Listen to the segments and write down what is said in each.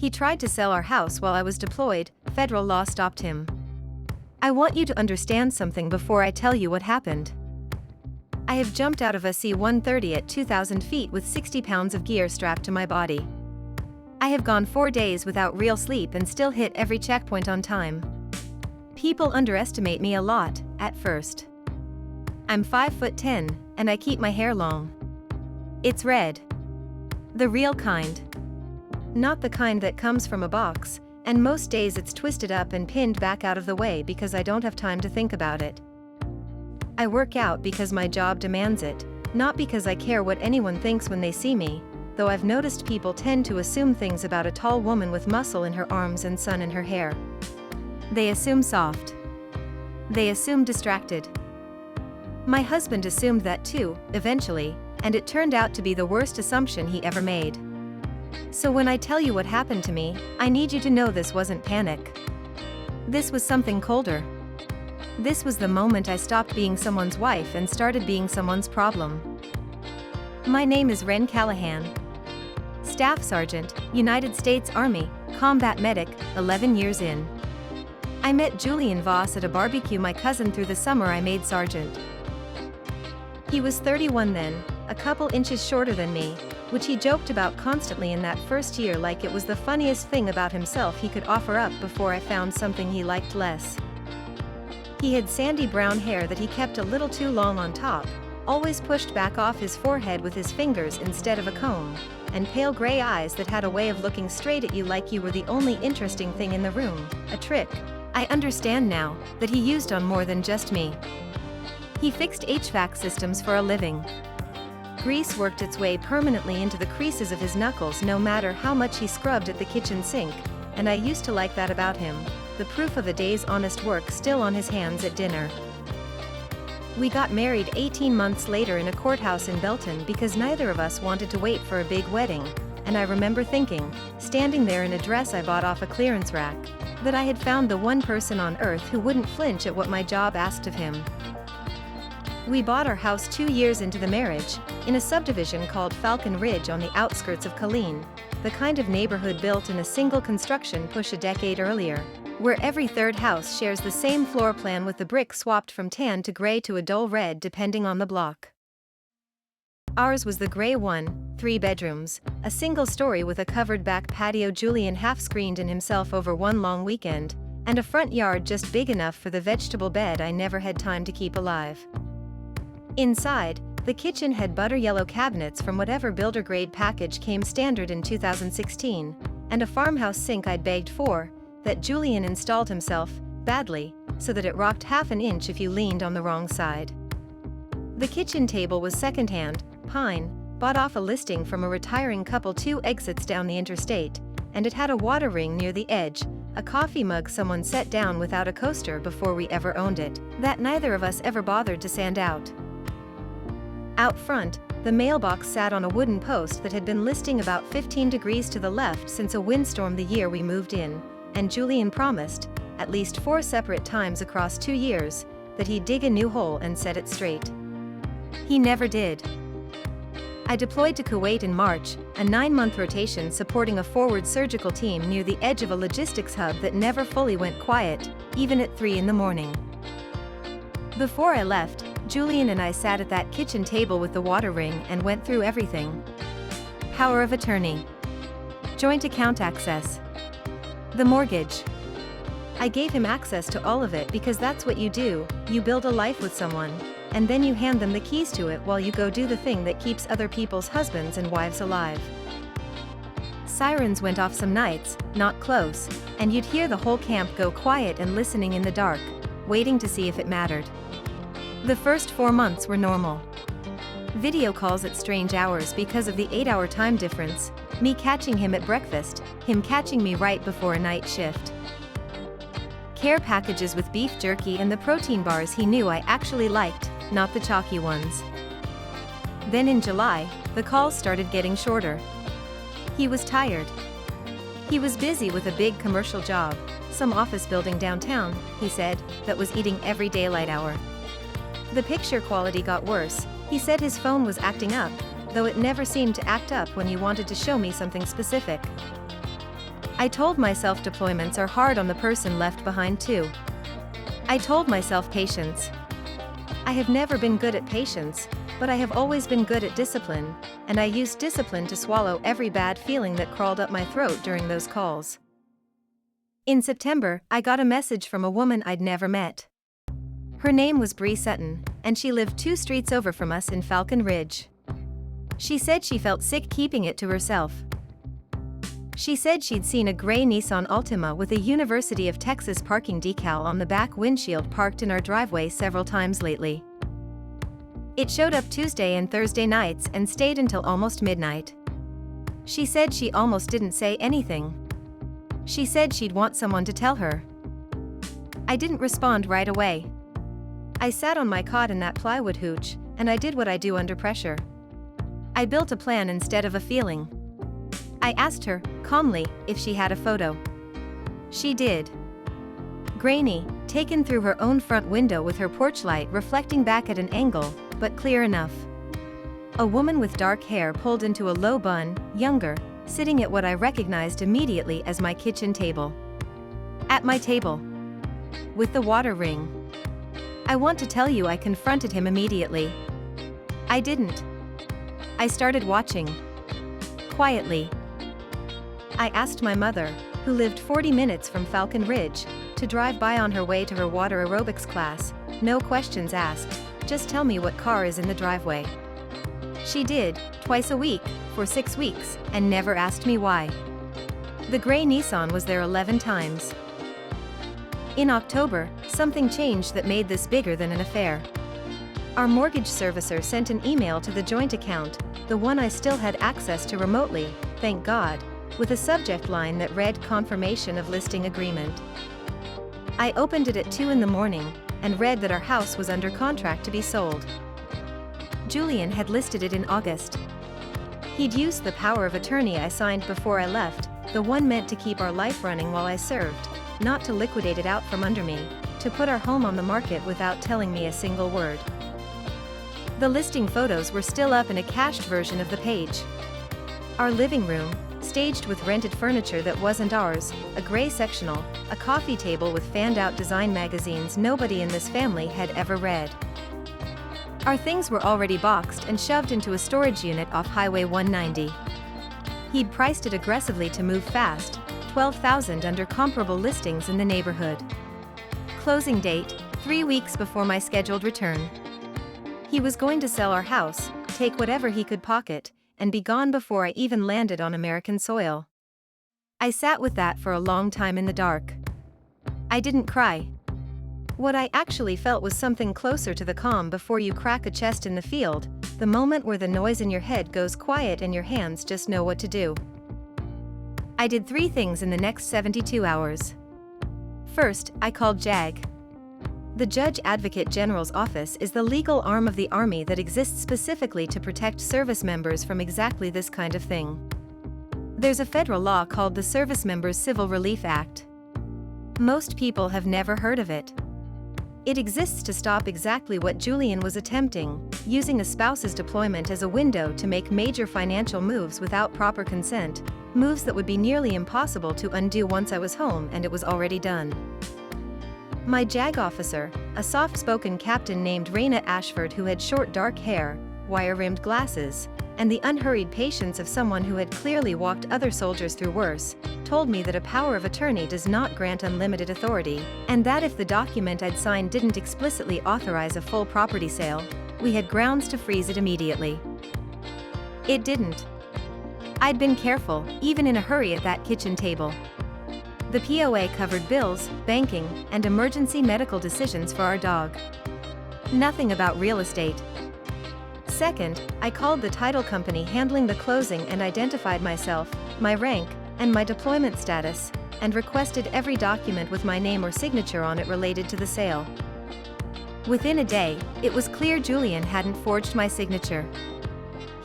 He tried to sell our house while I was deployed. Federal law stopped him. I want you to understand something before I tell you what happened. I have jumped out of a C-130 at 2,000 feet with 60 pounds of gear strapped to my body. I have gone 4 days without real sleep and still hit every checkpoint on time. People underestimate me a lot, at first. I'm 5'10", and I keep my hair long. It's red. The real kind. Not the kind that comes from a box, and most days it's twisted up and pinned back out of the way because I don't have time to think about it. I work out because my job demands it, not because I care what anyone thinks when they see me, though I've noticed people tend to assume things about a tall woman with muscle in her arms and sun in her hair. They assume soft. They assume distracted. My husband assumed that too, eventually, and it turned out to be the worst assumption he ever made. So when I tell you what happened to me, I need you to know this wasn't panic. This was something colder. This was the moment I stopped being someone's wife and started being someone's problem. My name is Wren Callahan. Staff Sergeant, United States Army, combat medic, 11 years in. I met Julian Voss at a barbecue my cousin through the summer I made sergeant. He was 31 then, a couple inches shorter than me, which he joked about constantly in that first year like it was the funniest thing about himself he could offer up before I found something he liked less. He had sandy brown hair that he kept a little too long on top, always pushed back off his forehead with his fingers instead of a comb, and pale gray eyes that had a way of looking straight at you like you were the only interesting thing in the room, a trick, I understand now, that he used on more than just me. He fixed HVAC systems for a living. Grease worked its way permanently into the creases of his knuckles no matter how much he scrubbed at the kitchen sink, and I used to like that about him, the proof of a day's honest work still on his hands at dinner. We got married 18 months later in a courthouse in Belton because neither of us wanted to wait for a big wedding, and I remember thinking, standing there in a dress I bought off a clearance rack, that I had found the one person on earth who wouldn't flinch at what my job asked of him. We bought our house 2 years into the marriage, in a subdivision called Falcon Ridge on the outskirts of Killeen, the kind of neighborhood built in a single construction push a decade earlier, where every third house shares the same floor plan with the brick swapped from tan to gray to a dull red depending on the block. Ours was the gray one, 3 bedrooms, a single story with a covered back patio Julian half-screened in himself over one long weekend, and a front yard just big enough for the vegetable bed I never had time to keep alive. Inside, the kitchen had butter yellow cabinets from whatever builder-grade package came standard in 2016, and a farmhouse sink I'd begged for, that Julian installed himself, badly, so that it rocked half an inch if you leaned on the wrong side. The kitchen table was secondhand, pine, bought off a listing from a retiring couple 2 exits down the interstate, and it had a water ring near the edge, a coffee mug someone set down without a coaster before we ever owned it, that neither of us ever bothered to sand out. Out front, the mailbox sat on a wooden post that had been listing about 15 degrees to the left since a windstorm the year we moved in, and Julian promised, at least 4 separate times across 2 years, that he'd dig a new hole and set it straight. He never did. I deployed to Kuwait in March, a 9-month rotation supporting a forward surgical team near the edge of a logistics hub that never fully went quiet, even at 3 in the morning. Before I left, Julian and I sat at that kitchen table with the water ring and went through everything. Power of attorney. Joint account access. The mortgage. I gave him access to all of it because that's what you do, you build a life with someone, and then you hand them the keys to it while you go do the thing that keeps other people's husbands and wives alive. Sirens went off some nights, not close, and you'd hear the whole camp go quiet and listening in the dark, waiting to see if it mattered. The first 4 months were normal. Video calls at strange hours because of the 8-hour time difference, me catching him at breakfast, him catching me right before a night shift. Care packages with beef jerky and the protein bars he knew I actually liked, not the chalky ones. Then in July, the calls started getting shorter. He was tired. He was busy with a big commercial job, some office building downtown, he said, that was eating every daylight hour. The picture quality got worse. He said his phone was acting up, though it never seemed to act up when he wanted to show me something specific. I told myself deployments are hard on the person left behind too. I told myself patience. I have never been good at patience, but I have always been good at discipline, and I used discipline to swallow every bad feeling that crawled up my throat during those calls. In September, I got a message from a woman I'd never met. Her name was Bree Sutton, and she lived 2 streets over from us in Falcon Ridge. She said she felt sick keeping it to herself. She said she'd seen a gray Nissan Altima with a University of Texas parking decal on the back windshield parked in our driveway several times lately. It showed up Tuesday and Thursday nights and stayed until almost midnight. She said she almost didn't say anything. She said she'd want someone to tell her. I didn't respond right away. I sat on my cot in that plywood hooch, and I did what I do under pressure. I built a plan instead of a feeling. I asked her, calmly, if she had a photo. She did. Grainy, taken through her own front window with her porch light reflecting back at an angle, but clear enough. A woman with dark hair pulled into a low bun, younger, sitting at what I recognized immediately as my kitchen table. At my table. With the water ring. I want to tell you I confronted him immediately. I didn't. I started watching. Quietly. I asked my mother, who lived 40 minutes from Falcon Ridge, to drive by on her way to her water aerobics class, no questions asked, just tell me what car is in the driveway. She did, twice a week, for 6 weeks, and never asked me why. The gray Nissan was there 11 times. In October, something changed that made this bigger than an affair. Our mortgage servicer sent an email to the joint account, the one I still had access to remotely, thank God, with a subject line that read confirmation of listing agreement. I opened it at 2 in the morning, and read that our house was under contract to be sold. Julian had listed it in August. He'd used the power of attorney I signed before I left, the one meant to keep our life running while I served, not to liquidate it out from under me, to put our home on the market without telling me a single word. The listing photos were still up in a cached version of the page. Our living room, staged with rented furniture that wasn't ours, a gray sectional, a coffee table with fanned-out design magazines nobody in this family had ever read. Our things were already boxed and shoved into a storage unit off Highway 190. He'd priced it aggressively to move fast, $12,000 under comparable listings in the neighborhood. Closing date, 3 weeks before my scheduled return. He was going to sell our house, take whatever he could pocket, and be gone before I even landed on American soil. I sat with that for a long time in the dark. I didn't cry. What I actually felt was something closer to the calm before you crack a chest in the field, the moment where the noise in your head goes quiet and your hands just know what to do. I did 3 things in the next 72 hours. First, I called JAG. The Judge Advocate General's office is the legal arm of the Army that exists specifically to protect service members from exactly this kind of thing. There's a federal law called the Service Members Civil Relief Act. Most people have never heard of it. It exists to stop exactly what Julian was attempting, using a spouse's deployment as a window to make major financial moves without proper consent, moves that would be nearly impossible to undo once I was home and it was already done. My JAG officer, a soft-spoken captain named Raina Ashford who had short dark hair, wire-rimmed glasses, and the unhurried patience of someone who had clearly walked other soldiers through worse, told me that a power of attorney does not grant unlimited authority, and that if the document I'd signed didn't explicitly authorize a full property sale, we had grounds to freeze it immediately. It didn't. I'd been careful, even in a hurry at that kitchen table. The POA covered bills, banking, and emergency medical decisions for our dog. Nothing about real estate. Second, I called the title company handling the closing and identified myself, my rank, and my deployment status, and requested every document with my name or signature on it related to the sale. Within a day, it was clear Julian hadn't forged my signature.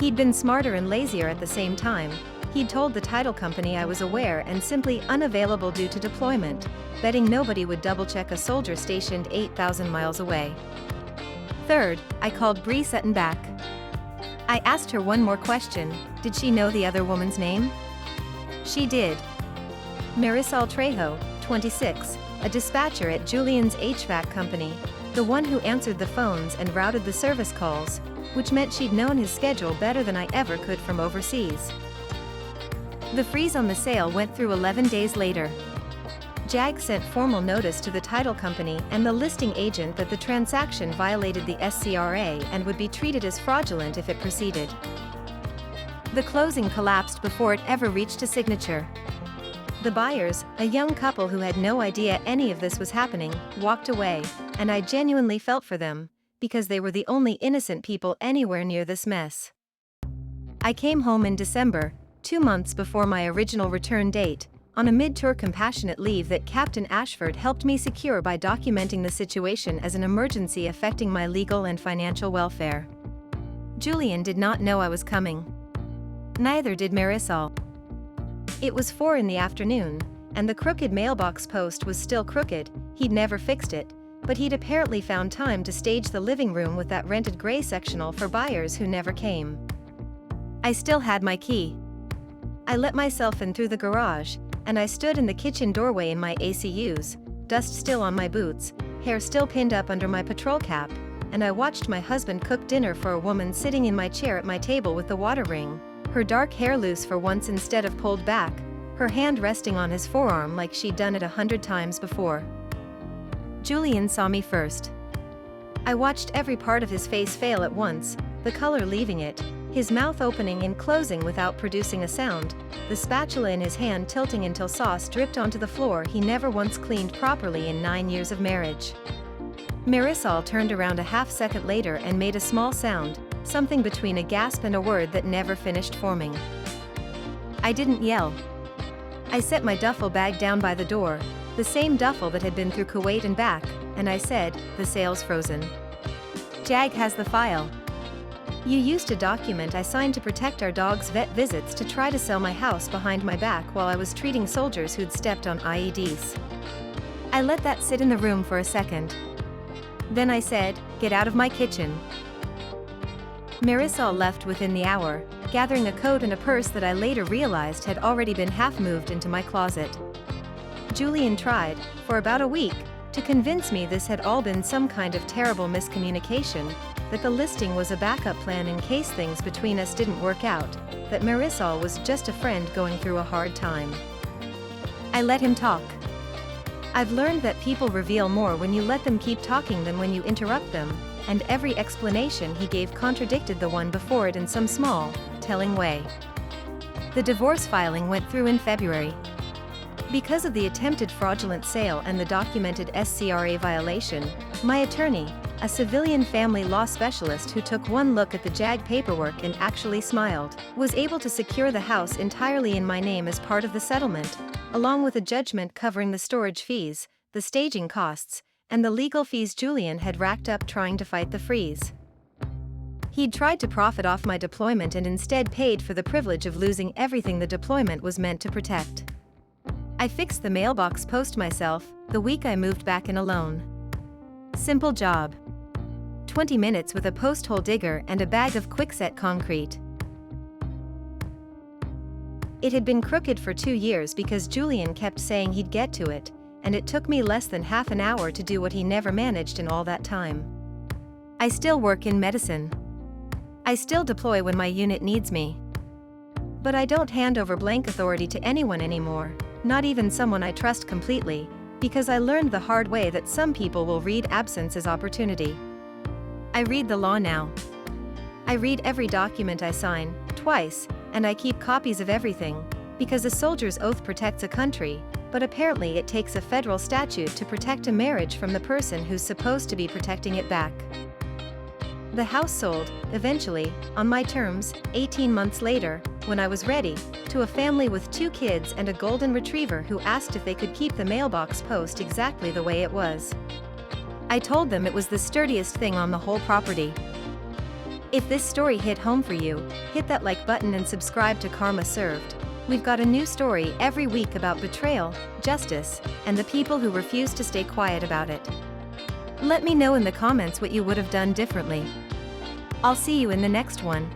He'd been smarter and lazier at the same time. He'd told the title company I was aware and simply unavailable due to deployment, betting nobody would double-check a soldier stationed 8,000 miles away. Third, I called Bree Sutton back. I asked her one more question, did she know the other woman's name? She did. Marisol Trejo, 26, a dispatcher at Julian's HVAC company, the one who answered the phones and routed the service calls, which meant she'd known his schedule better than I ever could from overseas. The freeze on the sale went through 11 days later. JAG sent formal notice to the title company and the listing agent that the transaction violated the SCRA and would be treated as fraudulent if it proceeded. The closing collapsed before it ever reached a signature. The buyers, a young couple who had no idea any of this was happening, walked away, and I genuinely felt for them, because they were the only innocent people anywhere near this mess. I came home in December, 2 months before my original return date, on a mid-tour compassionate leave that Captain Ashford helped me secure by documenting the situation as an emergency affecting my legal and financial welfare. Julian did not know I was coming. Neither did Marisol. It was 4 in the afternoon, and the crooked mailbox post was still crooked. He'd never fixed it, but he'd apparently found time to stage the living room with that rented gray sectional for buyers who never came. I still had my key. I let myself in through the garage, and I stood in the kitchen doorway in my ACUs, dust still on my boots, hair still pinned up under my patrol cap, and I watched my husband cook dinner for a woman sitting in my chair at my table with the water ring, her dark hair loose for once instead of pulled back, her hand resting on his forearm like she'd done it 100 times before. Julian saw me first. I watched every part of his face fail at once, the color leaving it, his mouth opening and closing without producing a sound, the spatula in his hand tilting until sauce dripped onto the floor he never once cleaned properly in 9 years of marriage. Marisol turned around a half-second later and made a small sound, something between a gasp and a word that never finished forming. I didn't yell. I set my duffel bag down by the door, the same duffel that had been through Kuwait and back, and I said, "The sale's frozen. JAG has the file. You used a document I signed to protect our dog's vet visits to try to sell my house behind my back while I was treating soldiers who'd stepped on IEDs." I let that sit in the room for a second. Then I said, "Get out of my kitchen." Marisol left within the hour, gathering a coat and a purse that I later realized had already been half moved into my closet. Julian tried, for about a week, to convince me this had all been some kind of terrible miscommunication, that the listing was a backup plan in case things between us didn't work out, that Marisol was just a friend going through a hard time. I let him talk. I've learned that people reveal more when you let them keep talking than when you interrupt them, and every explanation he gave contradicted the one before it in some small, telling way. The divorce filing went through in February. Because of the attempted fraudulent sale and the documented SCRA violation, my attorney, a civilian family law specialist who took one look at the JAG paperwork and actually smiled, was able to secure the house entirely in my name as part of the settlement, along with a judgment covering the storage fees, the staging costs, and the legal fees Julian had racked up trying to fight the freeze. He'd tried to profit off my deployment and instead paid for the privilege of losing everything the deployment was meant to protect. I fixed the mailbox post myself, the week I moved back in alone. Simple job. 20 minutes with a post hole digger and a bag of quickset concrete. It had been crooked for 2 years because Julian kept saying he'd get to it, and it took me less than half an hour to do what he never managed in all that time. I still work in medicine. I still deploy when my unit needs me. But I don't hand over blank authority to anyone anymore, not even someone I trust completely, because I learned the hard way that some people will read absence as opportunity. I read the law now. I read every document I sign, twice, and I keep copies of everything, because a soldier's oath protects a country, but apparently it takes a federal statute to protect a marriage from the person who's supposed to be protecting it back. The house sold, eventually, on my terms, 18 months later, when I was ready, to a family with 2 kids and a golden retriever who asked if they could keep the mailbox post exactly the way it was. I told them it was the sturdiest thing on the whole property. If this story hit home for you, hit that like button and subscribe to Karma Served. We've got a new story every week about betrayal, justice, and the people who refuse to stay quiet about it. Let me know in the comments what you would have done differently. I'll see you in the next one.